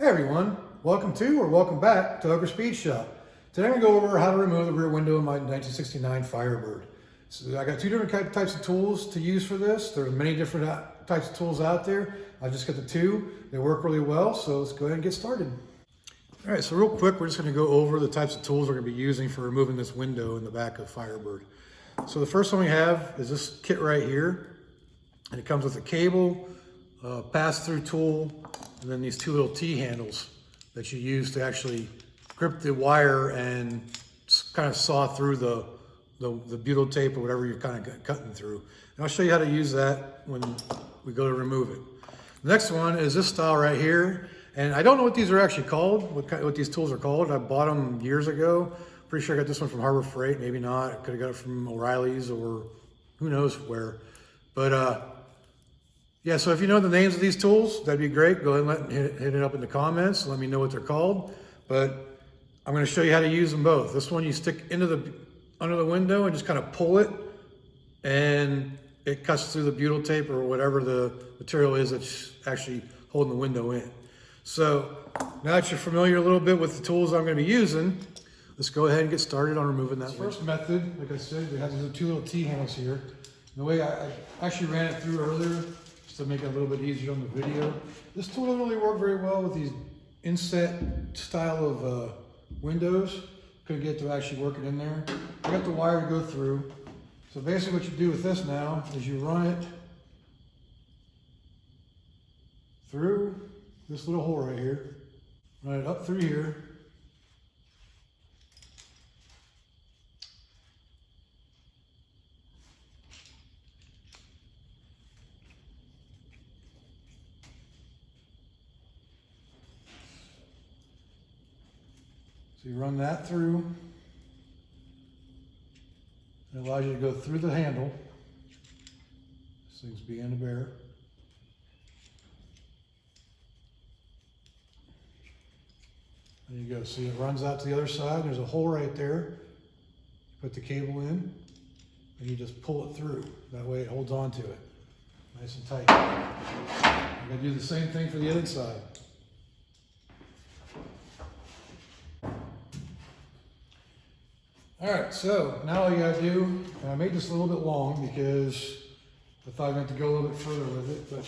Hey everyone, welcome to or welcome back to Ogre Speed Shop. Today I'm going to go over how to remove the rear window of my 1969 Firebird. So I got two different types of tools to use for this. There are many different types of tools out there. I just got the two. They work really well, so let's go ahead and get started. All right, so real quick, we're just going to go over the types of tools we're going to be using for removing this window in the back of Firebird. So the first one we have is this kit right here, and it comes with a cable, pass-through tool, and then these two little T-handles that you use to actually grip the wire and kind of saw through the butyl tape or whatever you're kind of cutting through. And I'll show you how to use that when we go to remove it. The next one is this style right here. And I don't know what these are actually called, what these tools are called. I bought them years ago. Pretty sure I got this one from Harbor Freight, maybe not. I could have got it from O'Reilly's or who knows where. But yeah, so if you know the names of these tools, that'd be great. Go ahead and hit it up in the comments. Let me know what they're called. But I'm going to show you how to use them both. This one you stick under the window and just kind of pull it, and it cuts through the butyl tape or whatever the material is that's actually holding the window in. So now that you're familiar a little bit with the tools I'm going to be using, let's go ahead and get started on removing that. First method, like I said, we have these two little T-handles here. The way I actually ran it through earlier, to make it a little bit easier on the video. This tool doesn't really work very well with these inset style of windows. Couldn't get to actually work it in there. I got the wire to go through. So basically what you do with this now is you run it through this little hole right here. Run it up through here. So you run that through. It allows you to go through the handle. This thing's beginning to bear. There you go. See, it runs out to the other side. There's a hole right there. Put the cable in, and you just pull it through. That way it holds on to it. Nice and tight. I'm going to do the same thing for the other side. All right, so now all you gotta do, and I made this a little bit long because I thought I meant to go a little bit further with it, but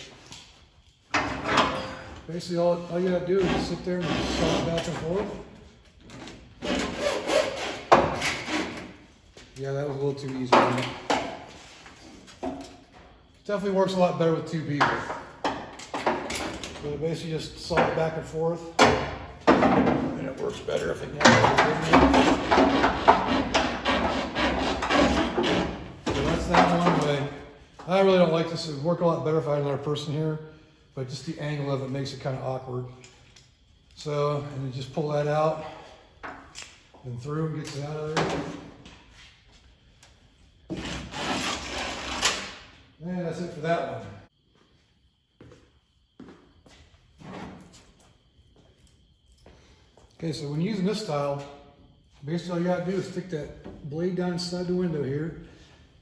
basically all you gotta do is just sit there and just saw it back and forth. Yeah, that was a little too easy. Definitely works a lot better with two people. So basically just saw it back and forth, and it works better if it that one way. I really don't like this. It would work a lot better if I had another person here, but just the angle of it makes it kind of awkward. So, and you just pull that out and through and gets it out of there. And that's it for that one. Okay, so when using this style, basically all you gotta do is stick that blade down inside the window here.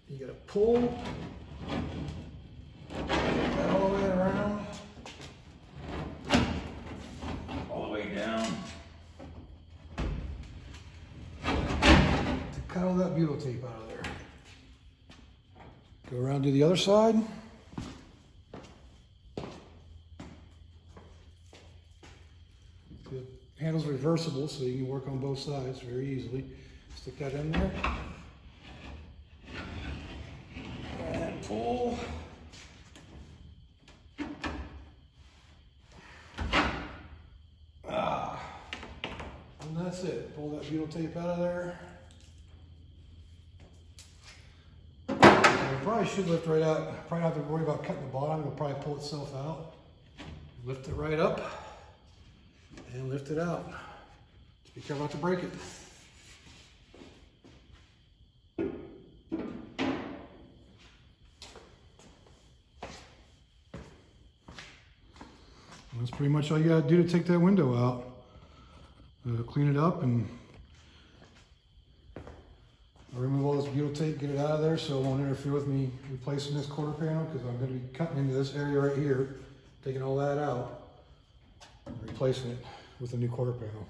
You gotta pull that all the way around, all the way down to cut all that butyl tape out of there. Go around to the other side. The handle's reversible, so you can work on both sides very easily. Stick that in there. Pull. And that's it. Pull that butyl tape out of there. I probably should lift right out. Probably don't have to worry about cutting the bottom. It'll probably pull itself out. Lift it right up and lift it out. Just be careful not to break it. That's pretty much all you gotta do to take that window out. Clean it up and remove all this butyl tape, get it out of there so it won't interfere with me replacing this quarter panel, because I'm gonna be cutting into this area right here, taking all that out. replacing it with a new quarter panel.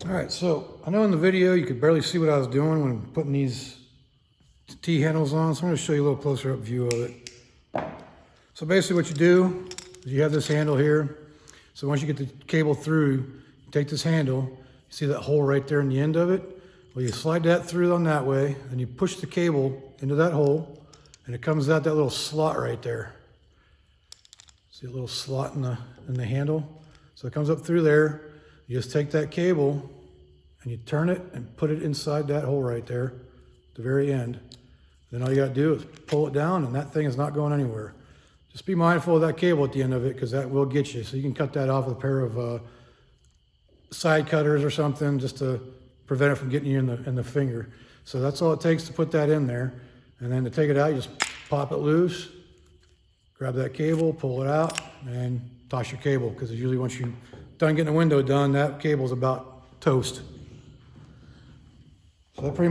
All right, so I know in the video you could barely see what I was doing when putting these T-handles on, so I'm going to show you a little closer up view of it. So basically what you do is you have this handle here. So once you get the cable through, you take this handle, you see that hole right there in the end of it? Well, you slide that through on that way, and you push the cable into that hole, and it comes out that little slot right there. See a little slot in the handle? So it comes up through there. You just take that cable, and you turn it and put it inside that hole right there, the very end. Then all you got to do is pull it down, and that thing is not going anywhere. Just be mindful of that cable at the end of it, because that will get you. So you can cut that off with a pair of side cutters or something, just to prevent it from getting you in the finger. So that's all it takes to put that in there. And then to take it out, you just pop it loose, grab that cable, pull it out, and toss your cable, because usually once you're done getting the window done, that cable's about toast. So that's pretty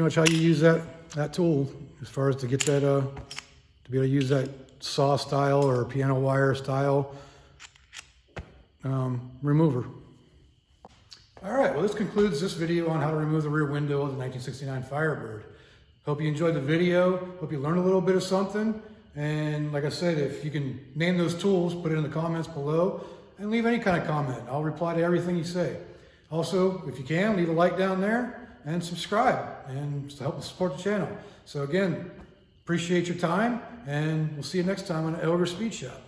much how you use that tool, as far as to get that to be able to use that saw style or piano wire style remover. All right, well, this concludes this video on how to remove the rear window of the 1969 Firebird. Hope you enjoyed the video. Hope you learned a little bit of something. And like I said, if you can name those tools, put it in the comments below and leave any kind of comment. I'll reply to everything you say. Also, if you can, leave a like down there and subscribe and to help support the channel. So again, appreciate your time, and we'll see you next time on Ogre Speed Shop.